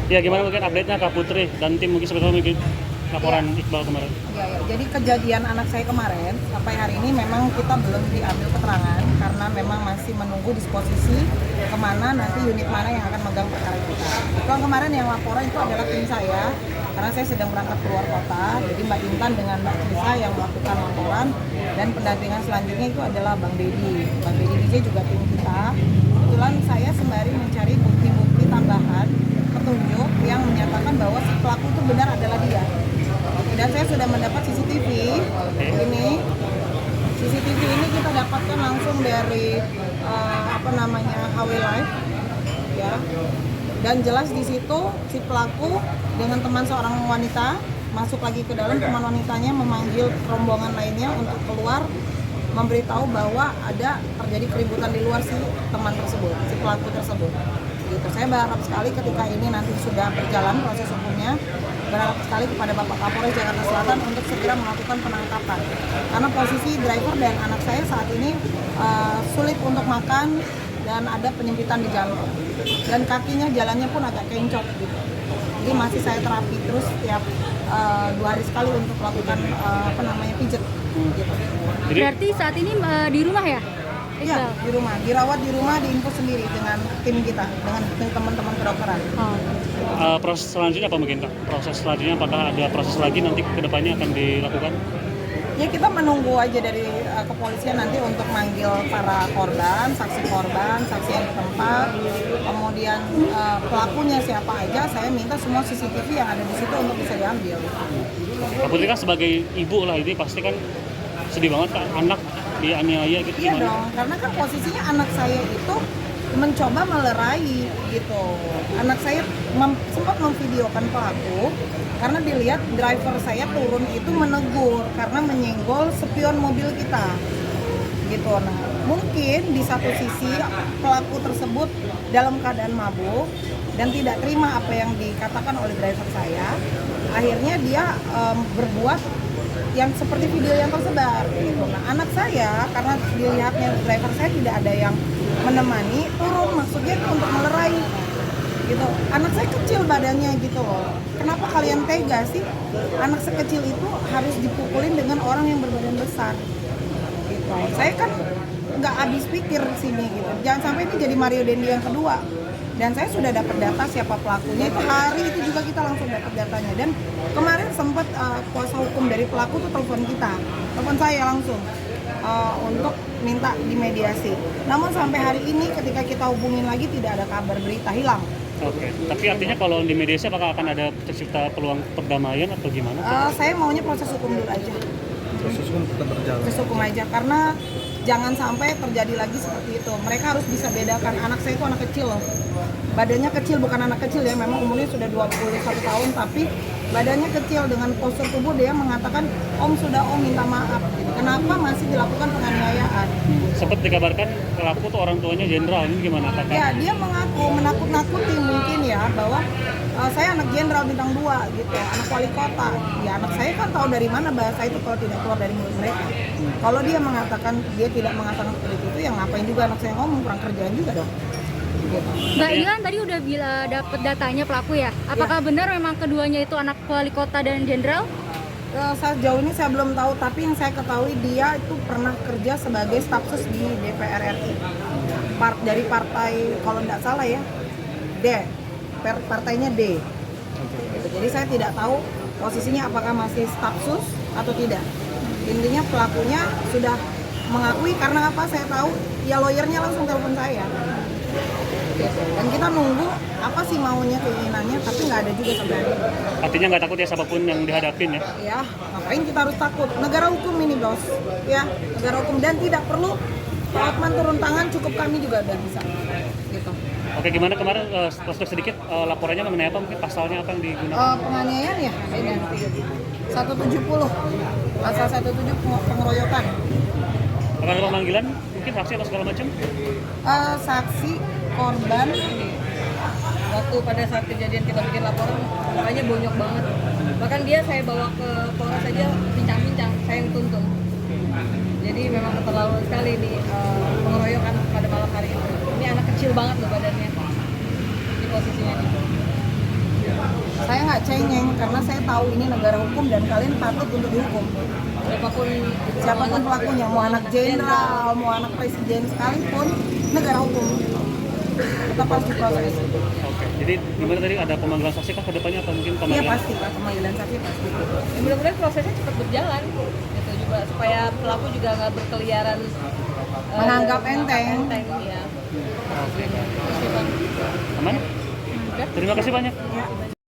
Ya gimana mungkin update-nya Kak Putri dan tim mungkin sebetulnya mungkin laporan Iqbal kemarin. Ya. Jadi kejadian anak saya kemarin sampai hari ini memang kita belum diambil keterangan karena memang masih menunggu disposisi kemana nanti unit mana yang akan megang perkara kita. Itu kemarin yang laporan itu adalah tim saya karena saya sedang berangkat keluar kota. Jadi Mbak Intan dengan Mbak Lisa yang melakukan laporan dan pendampingan selanjutnya itu adalah Bang Dedi. Bang Dedi DJ juga tim kita. Kebetulan saya sembari mencari bukti-bukti tambahan petunjuk yang menyatakan bahwa si pelaku itu benar adalah dia. Dan saya sudah mendapat CCTV ini. CCTV ini kita dapatkan langsung dari HW Live ya. Dan jelas di situ si pelaku dengan teman seorang wanita masuk lagi ke dalam, teman wanitanya memanggil rombongan lainnya untuk keluar memberitahu bahwa ada terjadi keributan di luar si teman tersebut, si pelaku tersebut. Gitu. Saya berharap sekali ketika ini nanti sudah berjalan proses hukumnya, berharap sekali kepada Bapak Kapolres Jakarta Selatan untuk segera melakukan penangkapan. Karena posisi driver dan anak saya saat ini sulit untuk makan dan ada penyempitan di jalur. Dan kakinya jalannya pun agak kencot gitu. Jadi masih saya terapi terus setiap 2 hari sekali untuk melakukan pijet. Gitu. Berarti saat ini di rumah ya? Iya, di rumah, dirawat di rumah, diinfus sendiri dengan tim kita, dengan teman-teman kedokteran. Proses selanjutnya apa mungkin Kak? Proses selanjutnya apakah ada proses lagi nanti kedepannya akan dilakukan? Ya kita menunggu aja dari kepolisian nanti untuk manggil para korban, saksi yang di tempat, kemudian pelakunya siapa aja. Saya minta semua CCTV yang ada di situ untuk bisa diambil. Kak Putri kan sebagai ibu lah, ini pasti kan sedih banget Kak, anak dianiaya gitu. Iya gimana? dong, karena kan posisinya anak saya itu mencoba melerai gitu. Anak saya sempat memvideokan pelaku karena dilihat driver saya turun itu menegur karena menyenggol spion mobil kita gitu. Nah mungkin di satu sisi pelaku tersebut dalam keadaan mabuk dan tidak terima apa yang dikatakan oleh driver saya, akhirnya dia berbuat yang seperti video yang tersebar gitu. Nah anak saya karena dilihatnya driver saya tidak ada yang menemani, turun maksudnya itu untuk melerai gitu. Anak saya kecil badannya gitu loh. Kenapa kalian tega sih? Anak sekecil itu harus dipukulin dengan orang yang berbadan besar gitu. Saya kan nggak habis pikir sini gitu. Jangan sampai ini jadi Mario Dendi yang kedua. Dan saya sudah dapat data siapa pelakunya, itu hari itu juga kita langsung dapat datanya. Dan kemarin sempat kuasa hukum dari pelaku tuh telepon saya langsung untuk minta dimediasi. Namun sampai hari ini ketika kita hubungin lagi tidak ada kabar, berita hilang. Oke, tapi artinya kalau di mediasi apakah akan ada tercipta peluang perdamaian atau gimana? Saya maunya proses hukum dulu aja. Proses hukum tetap berjalan. Proses hukum aja, karena jangan sampai terjadi lagi seperti itu. Mereka harus bisa bedakan, anak saya itu anak kecil loh. Badannya kecil, bukan anak kecil ya, memang umurnya sudah 21 tahun, tapi badannya kecil. Dengan postur tubuh dia mengatakan, Om minta maaf. Kenapa masih dilakukan penganiayaan? Sempat dikabarkan pelaku tuh orang tuanya jenderal, ini gimana Kak? Ya, dia mengaku menakut-nakuti mungkin ya, bahwa saya anak jenderal bintang 2 gitu, anak wali kota. Ya anak saya kan tahu dari mana bahasa itu kalau tidak keluar dari mulut mereka. Kalau dia mengatakan, dia tidak mengatakan seperti itu, yang ngapain juga anak saya ngomong, kurang kerjaan juga dong. Gitu. Mbak Ilan tadi udah dapat datanya pelaku ya? Apakah benar memang keduanya itu anak wali kota dan jenderal? Sejauh ini saya belum tahu, tapi yang saya ketahui dia itu pernah kerja sebagai staf sus di DPR RI. Dari partai, kalau tidak salah ya, partainya D. Gitu. Jadi saya tidak tahu posisinya apakah masih staf sus atau tidak. Intinya pelakunya sudah mengakui, karena apa saya tahu, ya lawyernya langsung telepon saya. Gitu. Dan kita nunggu apa sih maunya, keinginannya, tapi nggak ada juga sampai hari ini. Artinya nggak takut ya siapapun yang dihadapin ya? Ya, ngapain kita harus takut? Negara hukum ini bos, ya negara hukum, dan tidak perlu Pak Hotman turun tangan, cukup kami juga udah bisa. Gitu. Oke, gimana kemarin setelah sedikit laporannya mengenai apa, mungkin pasalnya apa yang digunakan? Penganiayaan ya, ini 170, pasal 170 pengeroyokan. Akan ada pemanggilan, mungkin saksi atau segala macam? Saksi, korban, waktu pada saat kejadian kita bikin laporan mukanya bonyok banget, bahkan dia saya bawa ke Polres saja bincang-bincang, saya yang tuntun. Jadi memang keterlaluan sekali ini pengeroyokan pada malam hari itu. Ini anak kecil banget loh badannya di posisinya. Saya nggak cengeng karena saya tahu ini negara hukum dan kalian patut untuk dihukum. Siapapun pelakunya, mau anak jenderal, mau anak presiden sekalipun, negara hukum. Tetap harus diproses. Oke. Jadi gimana tadi ada pemanggilan saksi kah ke depannya atau mungkin Iya pemanggilan? pasti Pak, pemanggilan saksi pasti. Ya, mudah-mudahan prosesnya cepat berjalan gitu juga supaya pelaku juga nggak berkeliaran Menganggap enteng. ya. Oke. Terus sih, Bang. Aman? Udah. Terima kasih banyak. Ya.